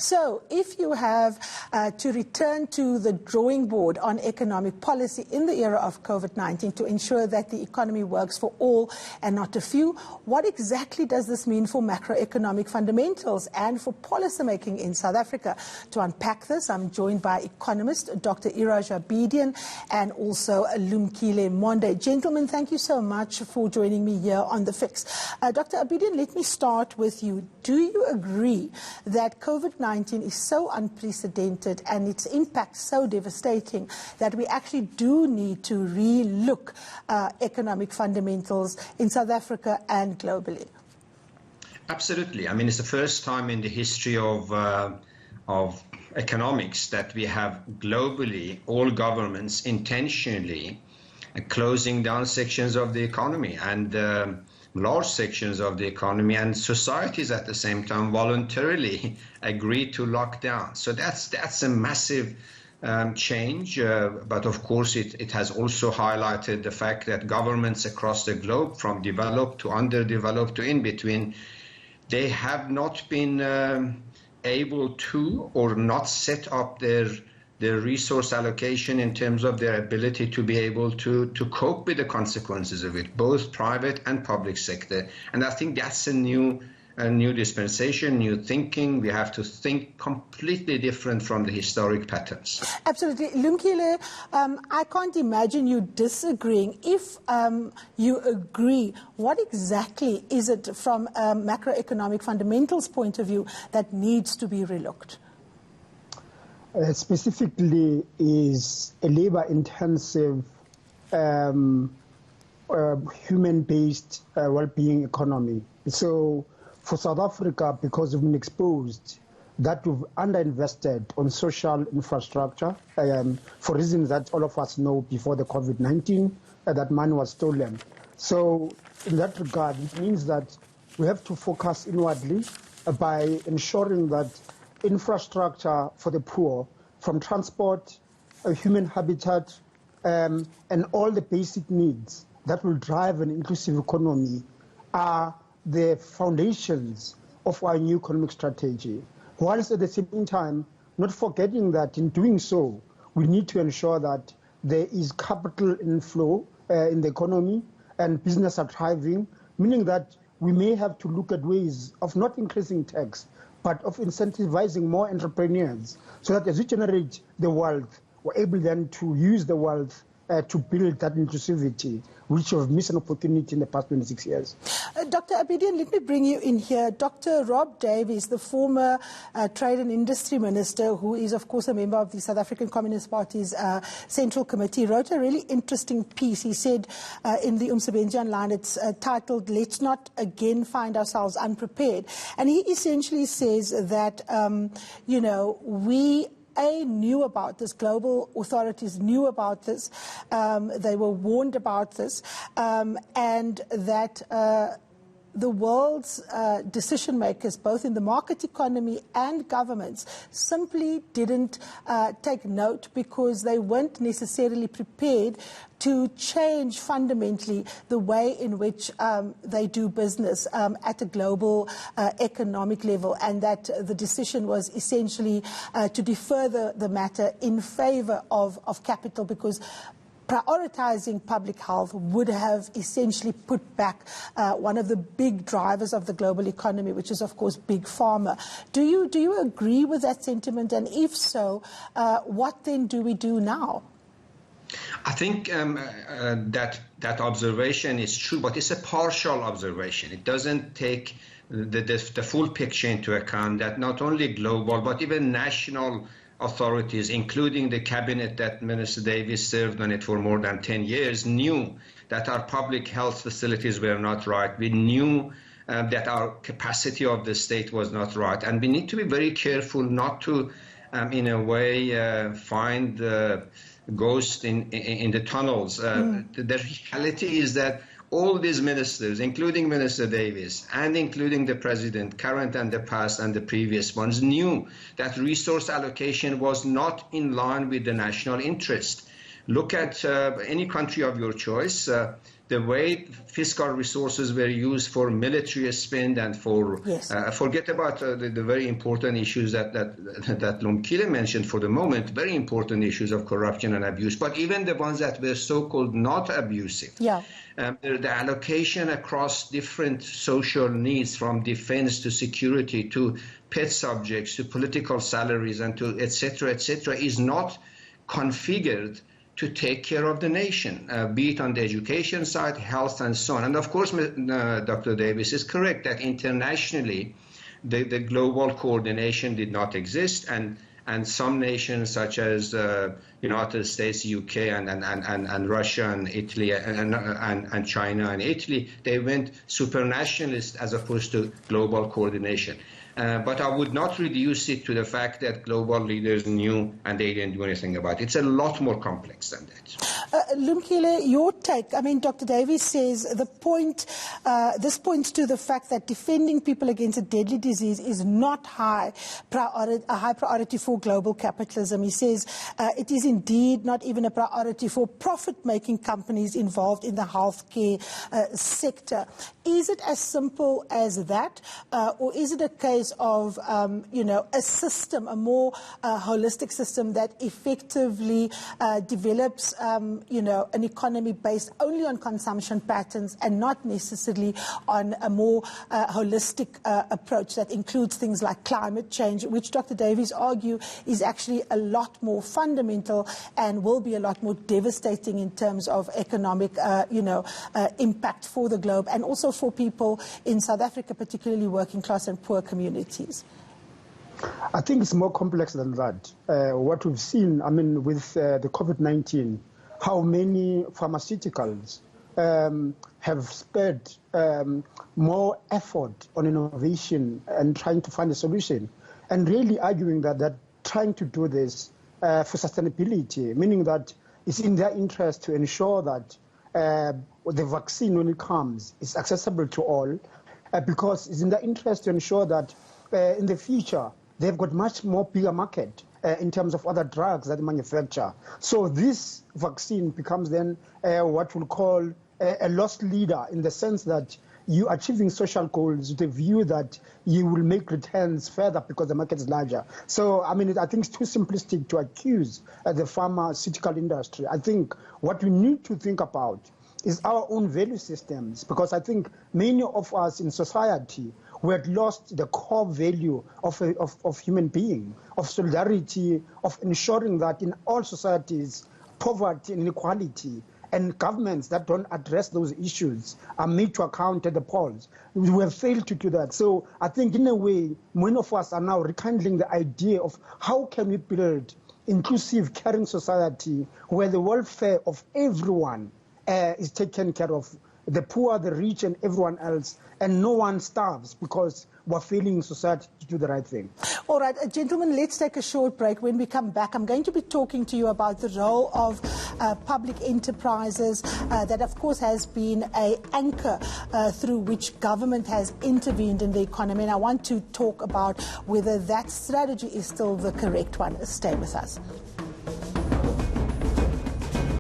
So if you have to return to the drawing board on economic policy in the era of COVID-19 to ensure that the economy works for all and not a few, what exactly does this mean for macroeconomic fundamentals and for policymaking in South Africa? To unpack this, I'm joined by economist Dr. Iraj Abedian and also Lumkile Monde. Gentlemen, thank you so much for joining me here on The Fix. Dr. Abedian, let me start with you. Do you agree that COVID-19 is so unprecedented and its impact so devastating that we actually do need to re-look economic fundamentals in South Africa and globally? Absolutely. I mean, it's the first time in the history of economics that we have globally all governments intentionally closing down sections of the economy and large sections of the economy, and societies at the same time voluntarily agree to lock down. So that's a massive change, but of course it has also highlighted the fact that governments across the globe, from developed to underdeveloped to in between, they have not been able to or not set up their resource allocation in terms of their ability to be able to cope with the consequences of it, both private and public sector. And I think that's a new dispensation, new thinking. We have to think completely different from the historic patterns. Absolutely. Lumkile, I can't imagine you disagreeing. If you agree, what exactly is it from a macroeconomic fundamentals point of view that needs to be relooked? Specifically is a labor-intensive, human-based well-being economy. So for South Africa, because we've been exposed, that we've underinvested on social infrastructure for reasons that all of us know before the COVID-19, that money was stolen. So in that regard, it means that we have to focus inwardly by ensuring that infrastructure for the poor, from transport, human habitat, and all the basic needs that will drive an inclusive economy are the foundations of our new economic strategy. Whilst at the same time, not forgetting that in doing so, we need to ensure that there is capital inflow in the economy and business are thriving, meaning that we may have to look at ways of not increasing tax, but of incentivizing more entrepreneurs so that as we generate the wealth, we're able then to use the wealth to build that inclusivity, which we've missed an opportunity in the past 26 years. Dr. Abedian, let me bring you in here. Dr. Rob Davies, the former Trade and Industry Minister, who is, of course, a member of the South African Communist Party's Central Committee, wrote a really interesting piece. He said in the Umsebenzi Online, it's titled, "Let's Not Again Find Ourselves Unprepared." And he essentially says that, we knew about this, global authorities knew about this, they were warned about this, and that the world's decision makers, both in the market economy and governments, simply didn't take note because they weren't necessarily prepared to change fundamentally the way in which they do business at a global economic level, and that the decision was essentially to defer the matter in favor of capital, because prioritizing public health would have essentially put back one of the big drivers of the global economy, which is, of course, big pharma. Do you agree with that sentiment? And if so, what then do we do now? I think that observation is true, but it's a partial observation. It doesn't take the full picture into account that not only global, but even national authorities, including the cabinet that Minister Davies served on it for more than 10 years, knew that our public health facilities were not right. We knew that our capacity of the state was not right. And we need to be very careful not to, in a way, find the ghost in the tunnels. The reality is that all these ministers, including Minister Davies and including the president, current and the past and the previous ones, knew that resource allocation was not in line with the national interest. Look at any country of your choice. the way fiscal resources were used for military spend and for forget about the very important issues that Lumkile mentioned for the moment, very important issues of corruption and abuse, but even the ones that were so-called not abusive. The allocation across different social needs, from defense to security to pet subjects to political salaries and to et cetera, is not configured to take care of the nation, be it on the education side, health, and so on. And of course, Dr. Davis is correct that internationally, the global coordination did not exist, and some nations such as United States, UK, and Russia, and Italy, and China and Italy, they went supranationalist as opposed to global coordination. But I would not reduce it to the fact that global leaders knew and they didn't do anything about it. It's a lot more complex than that. Lumkile, your take. I mean, Dr. Davies says this points to the fact that defending people against a deadly disease is not a high priority for global capitalism. He says it is indeed not even a priority for profit-making companies involved in the healthcare sector. Is it as simple as that, or is it a case of, a system, a more holistic system that effectively develops, an economy based only on consumption patterns and not necessarily on a more holistic approach that includes things like climate change, which Dr. Davies argue is actually a lot more fundamental and will be a lot more devastating in terms of economic, impact for the globe and also for people in South Africa, particularly working class and poor communities? I think it's more complex than that. What we've seen, with the COVID-19, how many pharmaceuticals have spent more effort on innovation and trying to find a solution, and really arguing that they're trying to do this for sustainability, meaning that it's in their interest to ensure that the vaccine, when it comes, is accessible to all, because it's in their interest to ensure that in the future they've got much more bigger market in terms of other drugs that they manufacture. So this vaccine becomes then what we'll call a lost leader, in the sense that you're achieving social goals with the view that you will make returns further because the market is larger. So, I think it's too simplistic to accuse the pharmaceutical industry. I think what we need to think about is our own value systems, because I think many of us in society, we had lost the core value of human being, of solidarity, of ensuring that in all societies, poverty and inequality and governments that don't address those issues are made to account at the polls. We have failed to do that. So I think in a way, many of us are now rekindling the idea of how can we build inclusive, caring society where the welfare of everyone is taken care of, the poor, the rich, and everyone else, and no one starves because we're failing in society to do the right thing. All right, gentlemen, let's take a short break. When we come back, I'm going to be talking to you about the role of public enterprises that, of course, has been an anchor through which government has intervened in the economy. And I want to talk about whether that strategy is still the correct one. Stay with us.